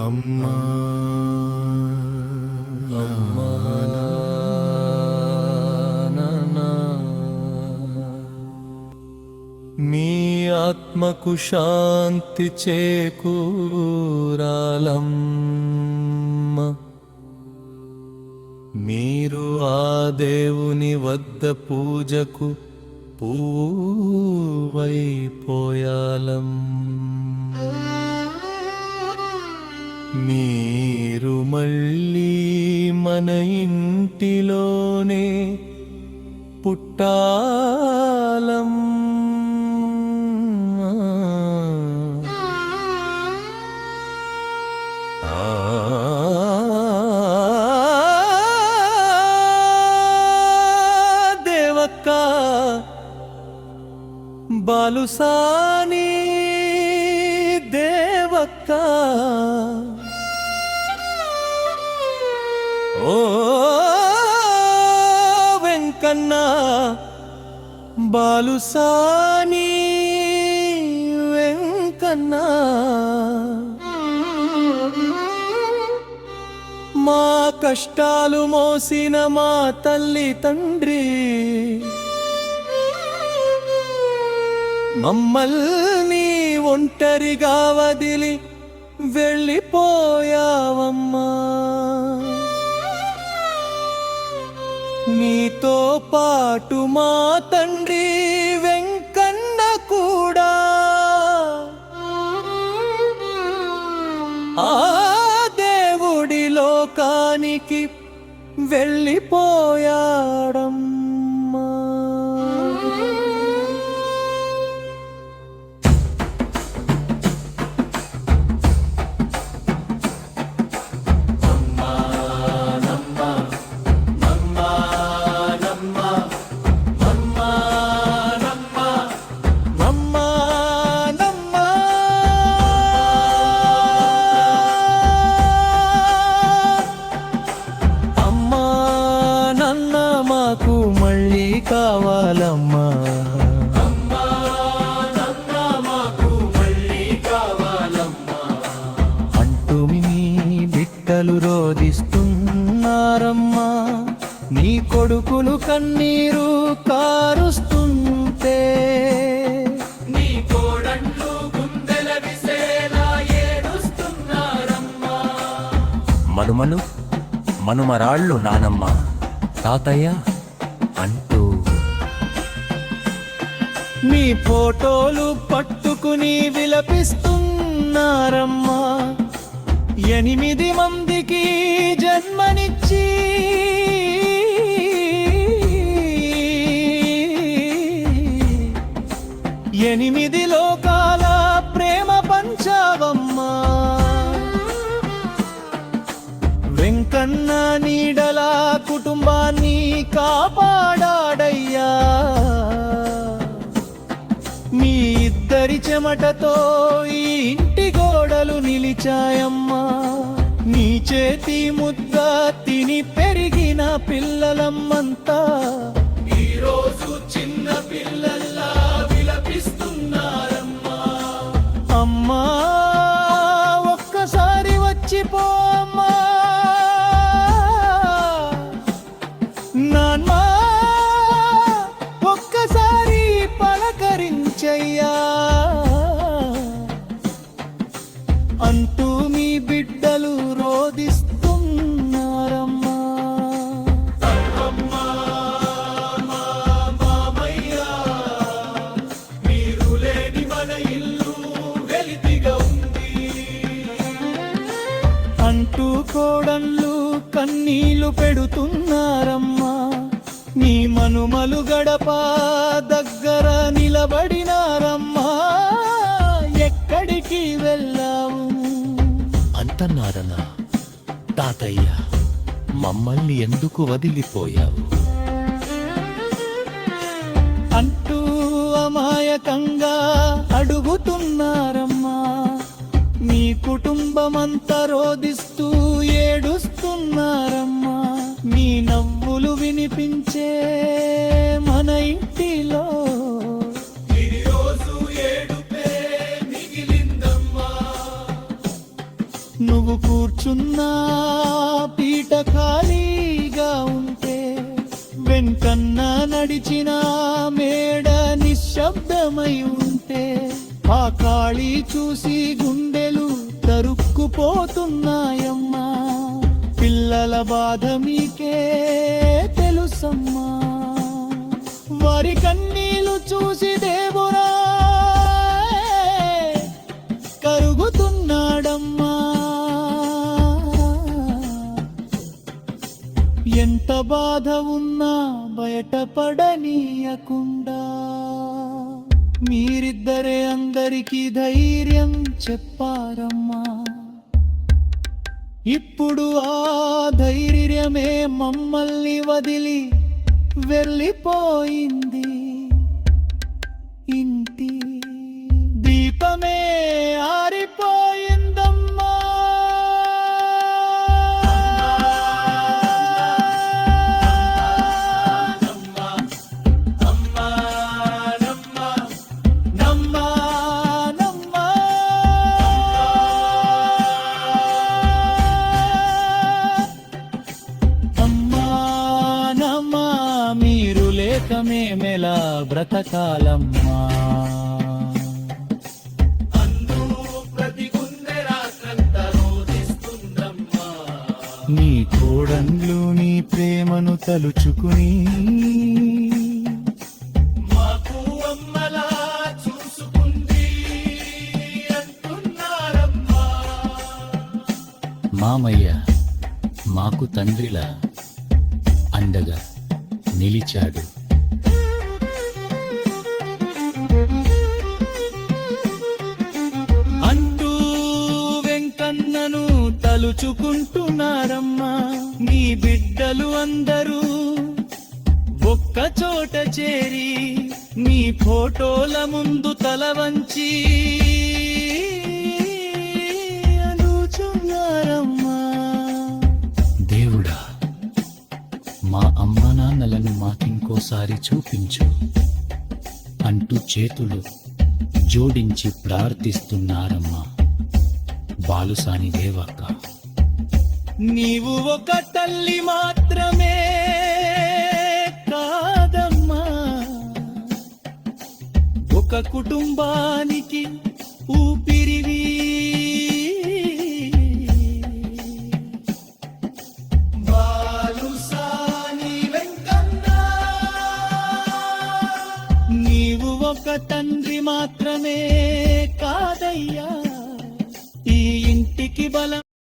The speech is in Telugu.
అమ్మా అమ్మా నాన్నా, మీ ఆత్మకు శాంతి చేకూరాలమ్మ. మీరు ఆ దేవుని వద్ద పూజకు పూవైపోయాలం. మీరు మళ్ళీ మన ఇంటిలోనే పుట్టాలం. దేవక్క బాలుసాని దేవక్క, ఓ వెంకన్న బాలుసాని వెంకన్న, మా కష్టాలు మోసిన మా తల్లి తండ్రి, మమ్మల్ని ఒంటరిగా వదిలి వెళ్ళిపోయావమ్మా. నీతో పాటు మా తండ్రి వెంకన్న కూడా ఆ దేవుడి లోకానికి వెళ్ళిపోయాడమ్మా. కావాలమ్మా అంటూ మీ బిడ్డలు రోదిస్తున్నారమ్మా. నీ కొడుకులు కన్నీరు కారుస్తుంటే, నీ కోడళ్ళు గుండెల విసేలా ఏడుస్తున్నారమ్మా. మనుమను మనుమరాళ్ళు నానమ్మ తాతయ్య అంటూ మీ ఫోటోలు పట్టుకుని విలపిస్తున్నారమ్మా. 8 మందికి జన్మనిచ్చి 8 లోకాల ప్రేమ పంచావమ్మా. వెంకన్న నీడలా కుటుంబాన్ని కాపాడాడయ్యా. మీ ఇద్దరి చెమటతో ఈ ఇంటి గోడలు నిలిచాయమ్మా. నీ చేతి ముద్ద తిని పెరిగిన పిల్లలమ్మంతా ఈరోజు చిన్న పిల్లల్లా విలపిస్తున్నారమ్మా. అమ్మా ఒక్కసారి వచ్చిపో అమ్మా. నాన్నా ఒక్కసారి పలకరించయ్యా అంటూ మీ బిడ్డలు రోదిస్తున్నారమ్మా. మీరు లేని మన ఇల్లు వెలితిగా ఉంది అంటూ కోడళ్ళు కన్నీళ్లు పెడుతున్నారమ్మా. నీ మనుమలు గడప దగ్గర నిలబడినారమ్మా. ఎక్కడికి వెళ్ళావు అంటన్నారనా తాతయ్య, మమ్మల్ని ఎందుకు వదిలిపోయావు అంటూ అమాయకంగా అడుగుతున్నారమ్మా. మీ కుటుంబమంతా రోదిస్తూ ఏడుస్తున్నారమ్మా. మీ నవ్వులు వినిపించే మన ఇంటిలో ఈరోజు ఏడుపే మిగిలిందమ్మా. నువ్వు కూర్చున్నా పీట ఖాళీగా ఉంటే, వెంకన్న నడిచిన మేడ నిశ్శబ్దమై ఉంటే, ఆ ఖాళీ చూసి గుండెలు తరుక్కుపోతున్నాయమ్మా. పిల్లల బాధ మీకే తెలుసమ్మా. వారి కన్నీళ్లు చూసి దేవుడా కరుగుతున్నాడమ్మా. ఎంత బాధ ఉన్నా బయటపడనీయకుండా మీరిద్దరే అందరికీ ధైర్యం చెప్పారమ్మా. ఇప్పుడు ఆ ధైర్యమే మమ్మల్ని వదిలి వెళ్ళిపోయింది. ఇంటి దీపమే ఆరిపోయిందమ్మా. మీరు లేక మేమెలా బ్రతకాలమ్మా. నీ కోడన్లు నీ ప్రేమను తలుచుకుని మాకు అమ్మలా చూసుకుంది అంటున్నారమ్మా. మామయ్య మాకు తండ్రిలా అండగా నిలిచాడు. అంటూ వెంకన్నను తలుచుకుంటున్నారమ్మా. నీ బిడ్డలు అందరూ ఒక్క చోట చేరి నీ ఫోటోల ముందు తల వంచి అనుచున్నారమ్మా. దేవుడా మా అమ్మా నాన్నలను మాకింకోసారి చూపించు అంటూ చేతులు జోడించి ప్రార్థిస్తున్నారమ్మా. బాలుసాని దేవక్క, నీవు ఒక తల్లి మాత్రమే కాదమ్మా, ఒక కుటుంబానికి ఊపిరివి